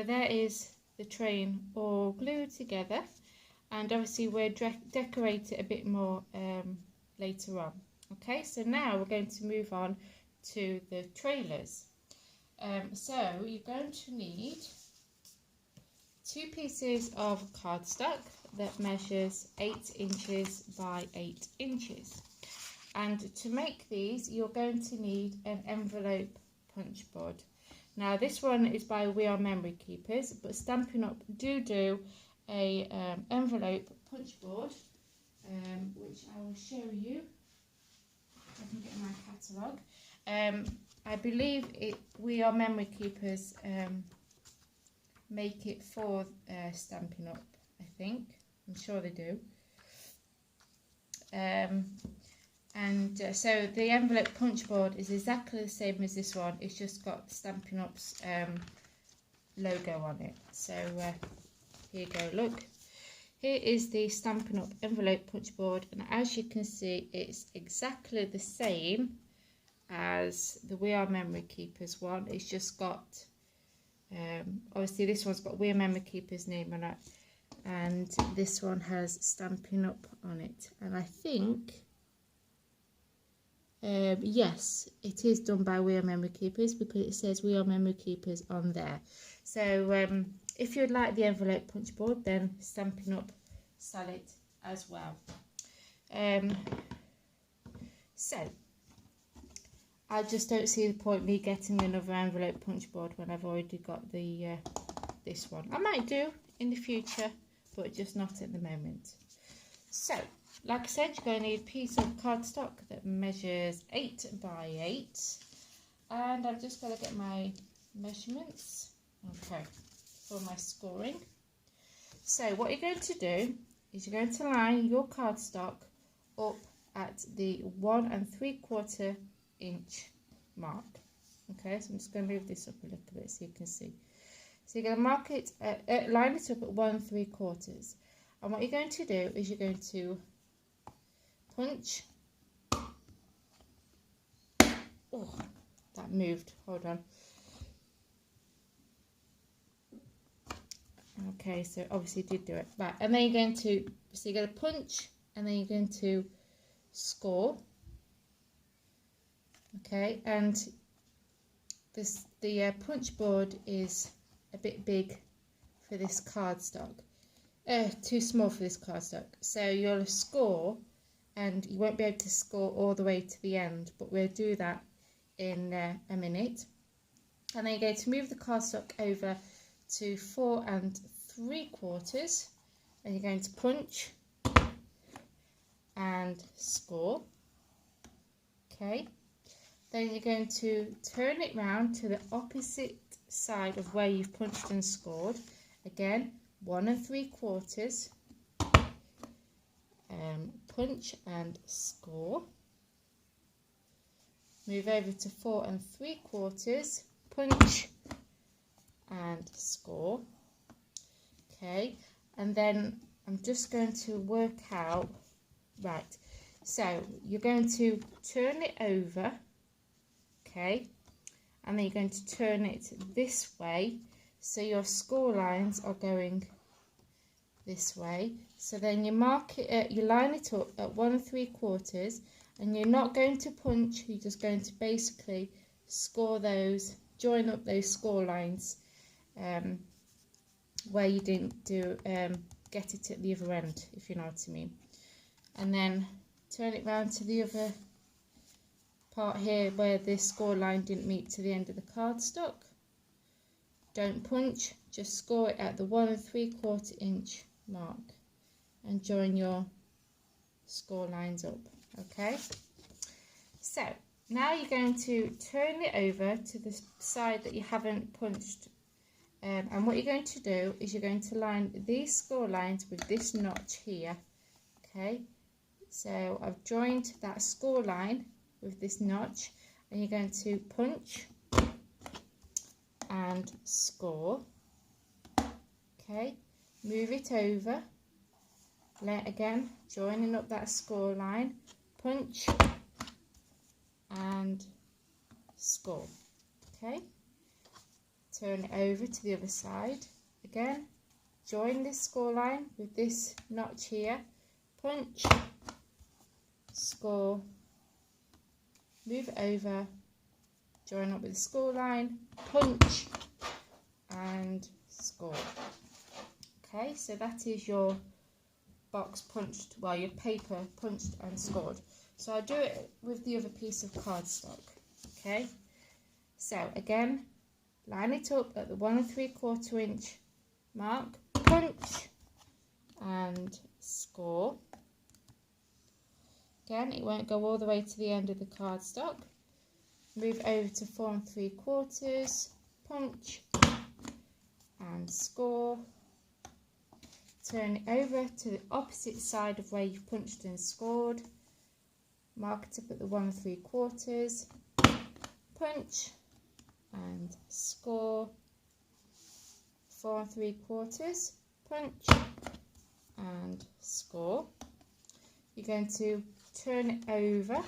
So there is the train all glued together, and obviously we'll decorate it a bit more later on. Okay, so now we're going to move on to the trailers. So you're going to need 2 pieces of cardstock that measures 8 inches by 8 inches. And to make these, you're going to need an envelope punch board. Now this one is by We Are Memory Keepers, but Stampin' Up do a envelope punch board, which I will show you. I can get my catalogue. I believe We Are Memory Keepers make it for Stampin' Up, I think. I'm sure they do. So the envelope punch board is exactly the same as this one. It's just got Stampin' Up's logo on it. So here you go, look. Here is the Stampin' Up envelope punch board, and as you can see, it's exactly the same as the We Are Memory Keepers one. It's just got, obviously this one's got We Are Memory Keepers name on it, and this one has Stampin' Up on it. And I think, yes, it is done by We Are Memory Keepers because it says We Are Memory Keepers on there. So if you'd like the envelope punch board, then Stampin' Up sell it as well. So I just don't see the point me getting another envelope punch board when I've already got the this one. I might do in the future, but just not at the moment. So like I said, you're going to need a piece of cardstock that measures 8 by 8, and I'm just going to get my measurements, okay, for my scoring. So what you're going to do is you're going to line your cardstock up at the 1 3/4 inch mark. Okay, so I'm just going to move this up a little bit so you can see. So you're going to mark it, line it up at 1 3/4, and what you're going to do is you're going to punch. Oh, that moved. Hold on. Okay, so obviously did do it. Right, and then you're going to, so you're going to punch, and then you're going to score. Okay, and the punch board is a bit big for this cardstock. Too small for this cardstock. So you'll score, and you won't be able to score all the way to the end, but we'll do that in a minute. And then you're going to move the cardstock over to 4 3/4, and you're going to punch and score. Okay, then you're going to turn it round to the opposite side of where you've punched and scored. Again, 1 3/4, punch and score. Move over to 4 3/4, punch and score. Okay, and then I'm just going to work out, right, so you're going to turn it over, okay, and then you're going to turn it this way, so your score lines are going this way. So then you mark it, you line it up at 1 3/4, and you're not going to punch, you're just going to basically score those, join up those score lines where you didn't do get it at the other end, if you know what I mean. And then turn it round to the other part here where this score line didn't meet to the end of the cardstock. Don't punch, just score it at the 1 3/4 inch mark and join your score lines up. Okay, so now you're going to turn it over to the side that you haven't punched, and what you're going to do is you're going to line these score lines with this notch here. Okay, so I've joined that score line with this notch, and you're going to punch and score. Okay, move it over, again joining up that score line, punch and score. Okay, turn it over to the other side. Again, join this score line with this notch here, punch, score, move it over, join up with the score line, punch, and score. Okay, so that is your box punched, well, your paper punched and scored. So I'll do it with the other piece of cardstock. Okay, so again, line it up at the 1 3/4 inch mark, punch and score. Again, it won't go all the way to the end of the cardstock. Move over to 4 3/4, punch and score. Turn it over to the opposite side of where you've punched and scored. Mark it up at the 1 3/4, punch and score. 4 3/4, punch and score. You're going to turn it over,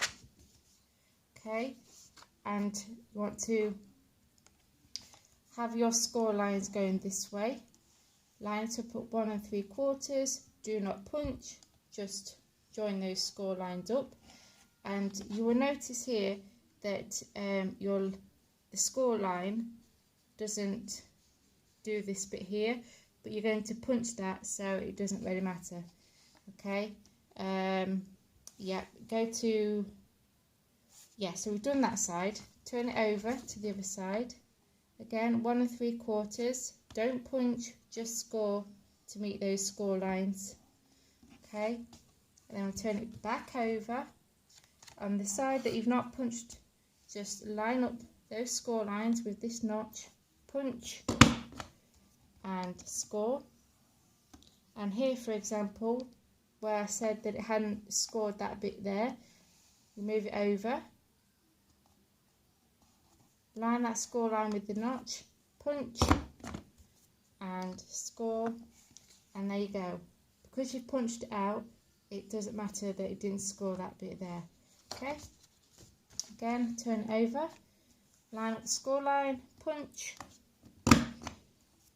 okay, and you want to have your score lines going this way. Line it up at 1 3/4, do not punch, just join those score lines up. And you will notice here that the score line doesn't do this bit here, but you're going to punch that, so it doesn't really matter. Okay, yeah, so we've done that side. Turn it over to the other side. Again, 1 3/4, don't punch, just score to meet those score lines. Okay, and then we'll turn it back over. On the side that you've not punched, just line up those score lines with this notch, punch and score. And here, for example, where I said that it hadn't scored that bit there, you move it over, line that score line with the notch, punch and score, and there you go. Because you've punched it out, it doesn't matter that it didn't score that bit there. Okay, again, turn it over, line up the score line, punch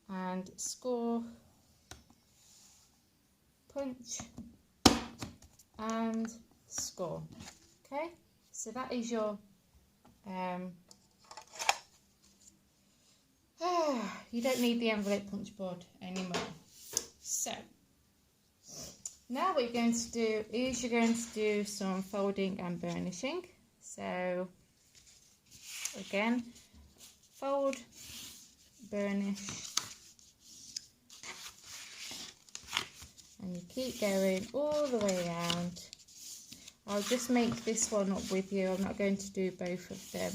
and score, punch and score. Okay, so that is your you don't need the envelope punch board anymore. So now what you're going to do is you're going to do some folding and burnishing. So again, fold, burnish, and you keep going all the way around. I'll just make this one up with you. I'm not going to do both of them.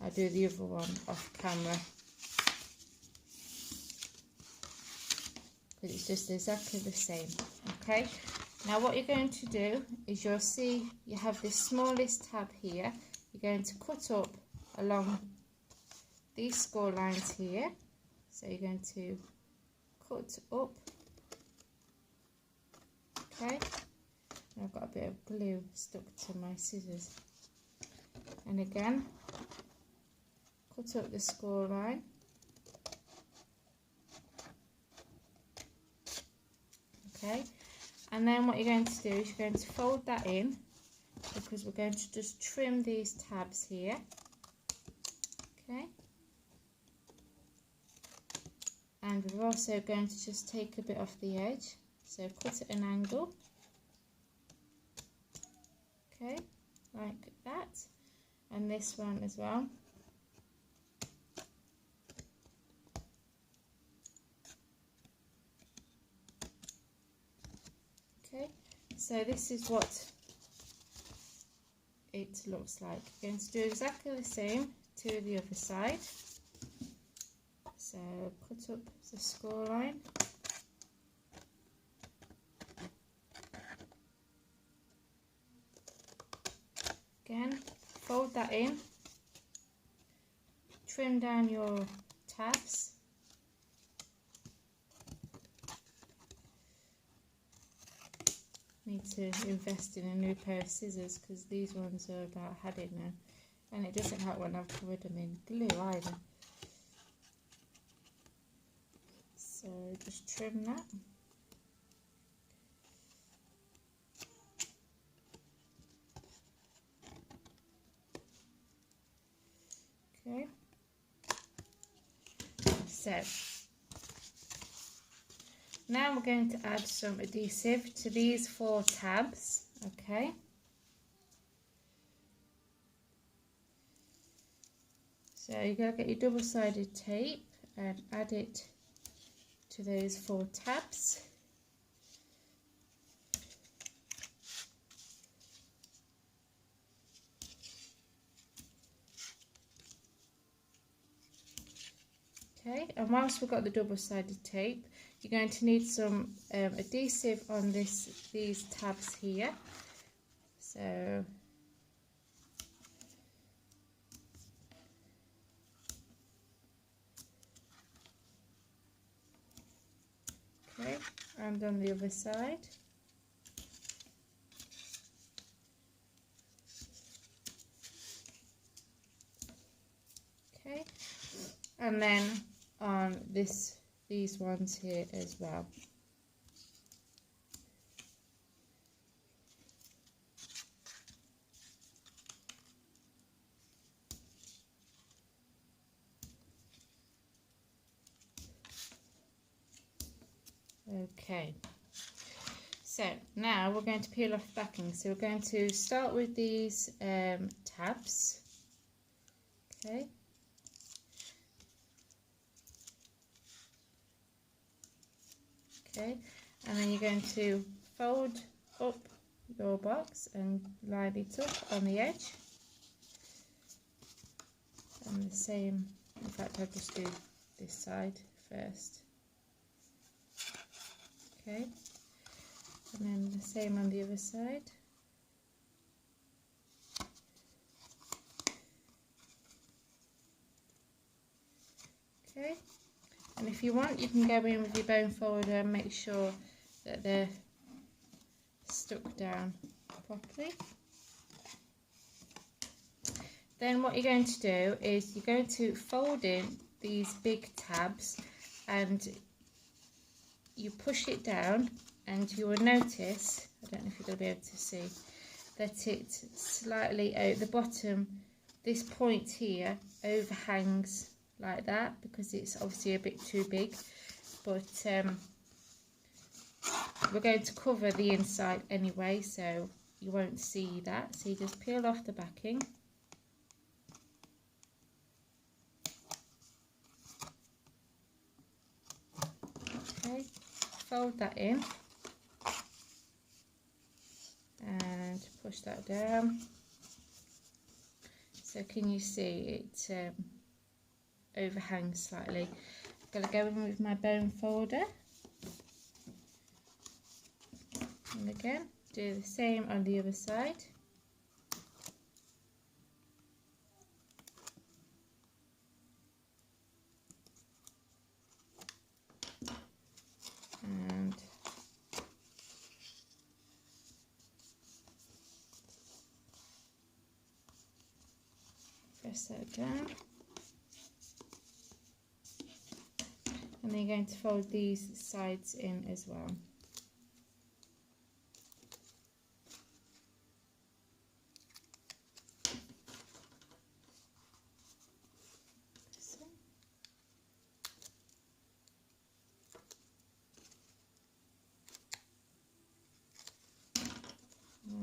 I'll do the other one off camera, because it's just exactly the same. Okay, now what you're going to do is you'll see you have this smallest tab here. You're going to cut up along these score lines here. So you're going to cut up. Okay, and I've got a bit of glue stuck to my scissors. And again, cut up the score line. Okay, and then what you're going to do is you're going to fold that in, because we're going to just trim these tabs here. Okay, and we're also going to just take a bit off the edge, so cut at an angle. Okay, like that, and this one as well. Okay, so this is what it looks like. You're going to do exactly the same to the other side. So cut up the score line. Again, fold that in, trim down your tabs. Need to invest in a new pair of scissors, because these ones are about had it now, and it doesn't help when I've covered them in glue either. So just trim that. Okay. So now we're going to add some adhesive to these 4 tabs. Okay. So you're going to get your double-sided tape and add it to those 4 tabs. Okay, and whilst we've got the double-sided tape, you're going to need some adhesive on these tabs here. So okay, and on the other side. Okay, and then on these ones here as well. Okay, so now we're going to peel off the backing. So we're going to start with these tabs. Okay. Okay, and then you're going to fold up your box and line it up on the edge. And the same, in fact I'll just do this side first. Okay, and then the same on the other side. Okay, and if you want, you can go in with your bone folder and make sure that they're stuck down properly. Then what you're going to do is you're going to fold in these big tabs and you push it down, and you will notice, I don't know if you're going to be able to see, that it slightly out the bottom, this point here overhangs like that because it's obviously a bit too big, but we're going to cover the inside anyway, so you won't see that. So you just peel off the backing. Okay, fold that in and push that down. So can you see it overhangs slightly? I'm going to go in with my bone folder, and again do the same on the other side. And press that down, and then you're going to fold these sides in as well.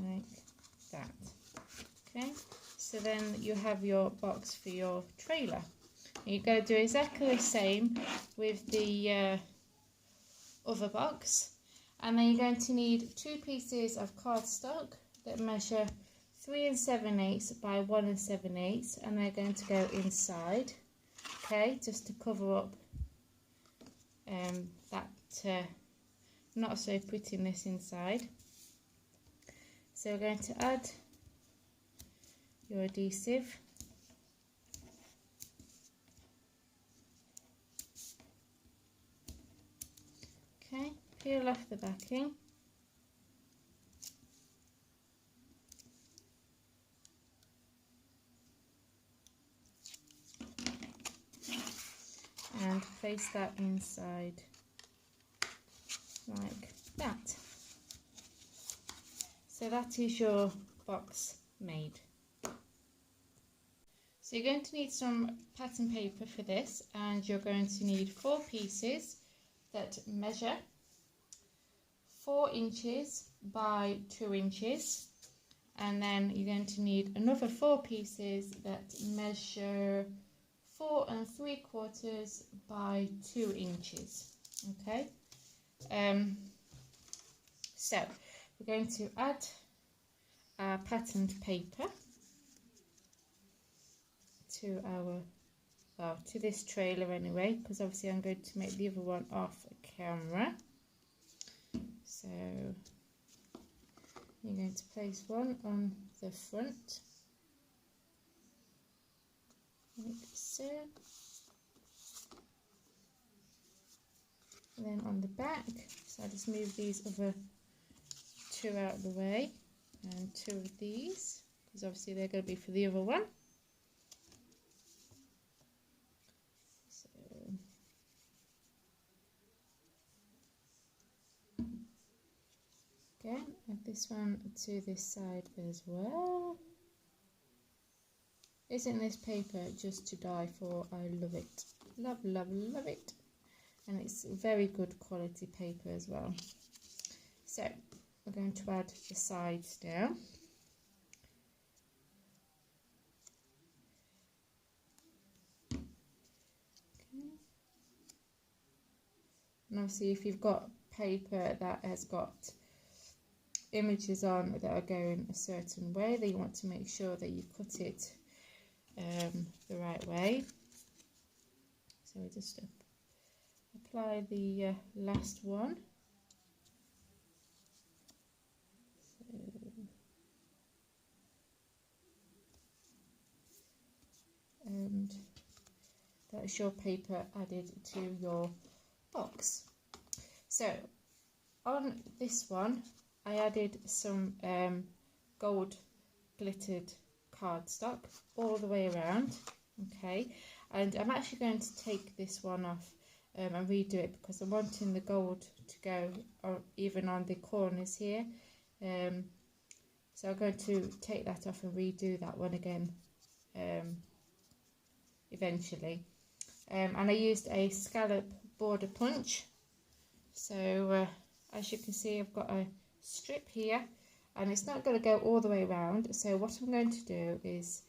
Like that. Okay, so then you have your box for your trailer. You're going to do exactly the same with the other box, and then you're going to need 2 pieces of cardstock that measure 3 7/8 by 1 7/8, and they're going to go inside, okay, just to cover up that not so prettiness inside. So we're going to add your adhesive. Okay, peel off the backing. And place that inside like that. So that is your box made. So you're going to need some pattern paper for this, and you're going to need 4 pieces that measure 4 inches by 2 inches, and then you're going to need another 4 pieces that measure 4 3/4 by 2 inches. Okay, so we're going to add our patterned paper to our, well, to this trailer anyway, because obviously I'm going to make the other one off camera. So you're going to place one on the front, like so, and then on the back. So I just move these other 2 out of the way, and 2 of these, because obviously they're going to be for the other one. So again, add this one to this side as well. Isn't this paper just to die for? I love it. Love, love, love it. And it's very good quality paper as well. So we're going to add the sides now. Okay. And obviously if you've got paper that has got images on that are going a certain way, then you want to make sure that you cut it the right way. So we just apply the last one. So, and that's your paper added to your box. So on this one I added some gold glittered cardstock all the way around. Okay, and I'm actually going to take this one off and redo it, because I'm wanting the gold to go even on the corners here. So I'm going to take that off and redo that one again eventually. And I used a scallop border punch. So as you can see, I've got a strip here, and it's not going to go all the way around. So what I'm going to do is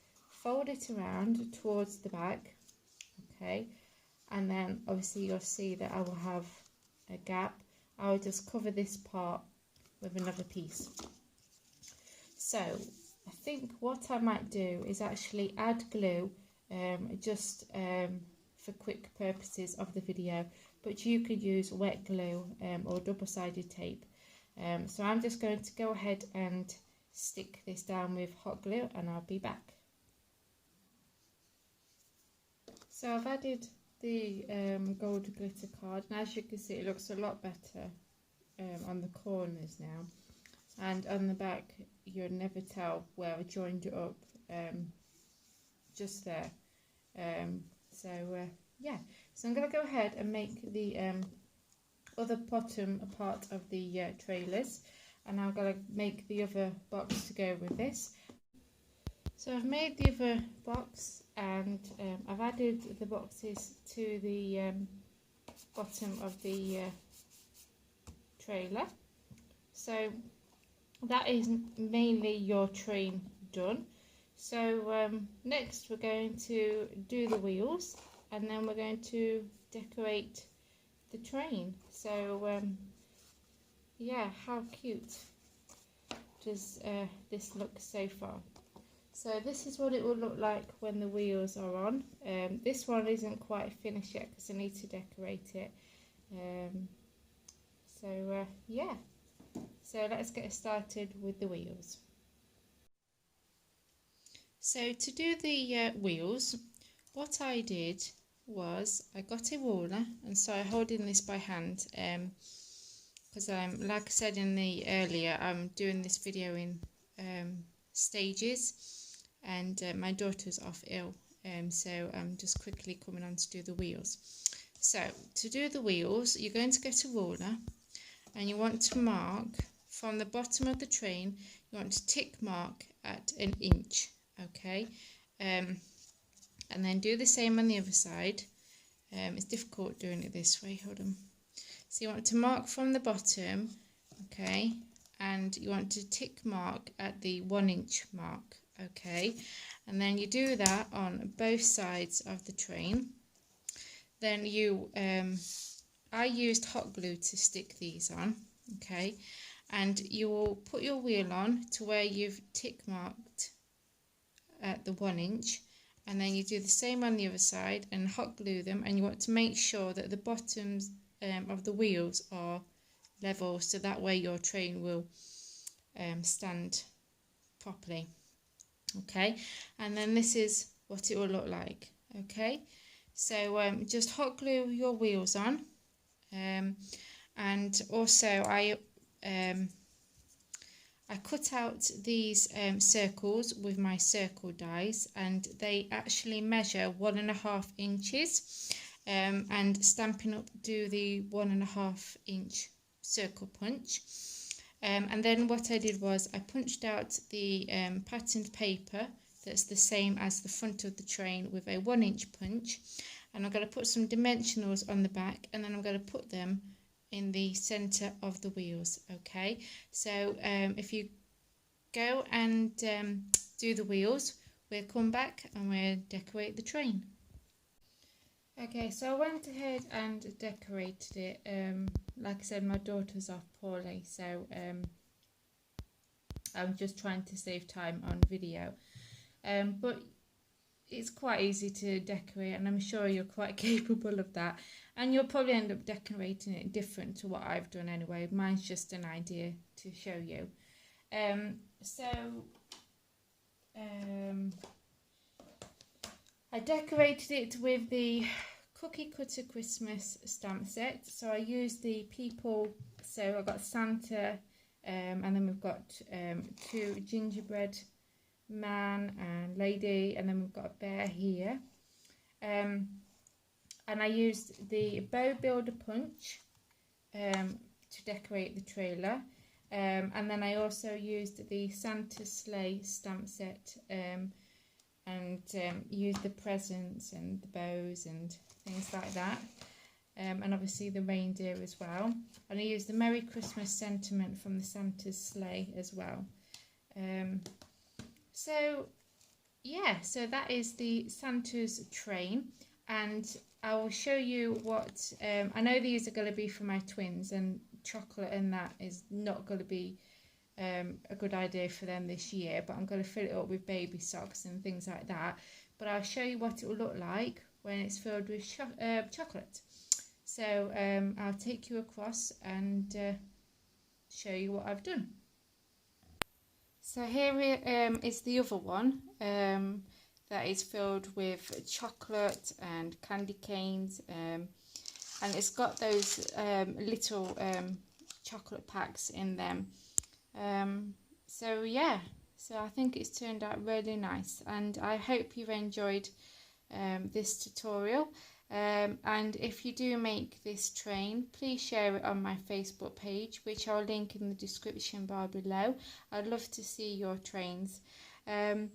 fold it around towards the back. Okay, and then obviously you'll see that I will have a gap. I will just cover this part with another piece. So I think what I might do is actually add glue just for quick purposes of the video, but you could use wet glue or double-sided tape. So I'm just going to go ahead and stick this down with hot glue, and I'll be back. So I've added the gold glitter card, and as you can see it looks a lot better on the corners now, and on the back you'll never tell where I joined it up, just there. Yeah, so I'm going to go ahead and make the other bottom part of the trailers, and I'm going to make the other box to go with this. So I've made the other box, and I've added the boxes to the bottom of the trailer. So that is mainly your train done. So next we're going to do the wheels, and then we're going to decorate the train. So yeah, how cute does this look so far? So this is what it will look like when the wheels are on. This one isn't quite finished yet because I need to decorate it. Yeah, so let's get started with the wheels. So to do the wheels, what I did was I got a ruler, and so I'm holding this by hand because like I said in the earlier, I'm doing this video in stages, and my daughter's off ill, so I'm just quickly coming on to do the wheels. So to do the wheels, you're going to get a ruler, and you want to mark from the bottom of the train, you want to tick mark at 1 inch, okay? And then do the same on the other side. It's difficult doing it this way, hold on. So you want to mark from the bottom, okay, and you want to tick mark at the 1 inch mark, okay, and then you do that on both sides of the train. Then you I used hot glue to stick these on, okay, and you will put your wheel on to where you've tick marked at the 1 inch, and then you do the same on the other side and hot glue them, and you want to make sure that the bottoms of the wheels are level, so that way your train will stand properly, okay, and then this is what it will look like, okay. So just hot glue your wheels on, and also I cut out these circles with my circle dies, and they actually measure 1.5 inches, and Stampin' Up do the 1.5 inch circle punch. And then what I did was I punched out the patterned paper that's the same as the front of the train with a 1 inch punch, and I'm going to put some dimensionals on the back, and then I'm going to put them in the center of the wheels, okay. So if you go and do the wheels, we'll come back and we'll decorate the train. Okay, so I went ahead and decorated it. Like I said, my daughter's off poorly, so I'm just trying to save time on video. But it's quite easy to decorate, and I'm sure you're quite capable of that, and you'll probably end up decorating it different to what I've done anyway. Mine's just an idea to show you. I decorated it with the cookie cutter Christmas stamp set. So I used the people, so I got Santa, and then we've got 2 gingerbread man and lady, and then we've got a bear here, and I used the bow builder punch to decorate the trailer, and then I also used the Santa sleigh stamp set, and used the presents and the bows and things like that, and obviously the reindeer as well, and I used the Merry Christmas sentiment from the Santa's sleigh as well. So yeah, so that is the Santa's train, and I will show you what, I know these are going to be for my twins, and chocolate and that is not going to be a good idea for them this year, but I'm going to fill it up with baby socks and things like that, but I'll show you what it will look like when it's filled with chocolate. So I'll take you across and show you what I've done. So here is the other one that is filled with chocolate and candy canes, and it's got those little chocolate packs in them. So yeah, so I think it's turned out really nice, and I hope you've enjoyed this tutorial. And if you do make this train, please share it on my Facebook page, which I'll link in the description bar below. I'd love to see your trains, and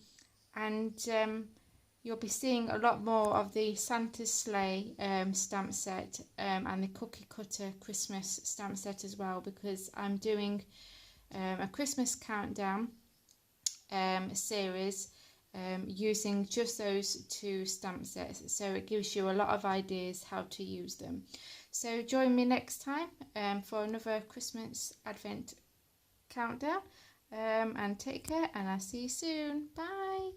you'll be seeing a lot more of the Santa's sleigh stamp set, and the cookie cutter Christmas stamp set as well, because I'm doing a Christmas countdown series using just those 2 stamp sets, so it gives you a lot of ideas how to use them. So join me next time for another Christmas Advent countdown, and take care, and I'll see you soon. Bye.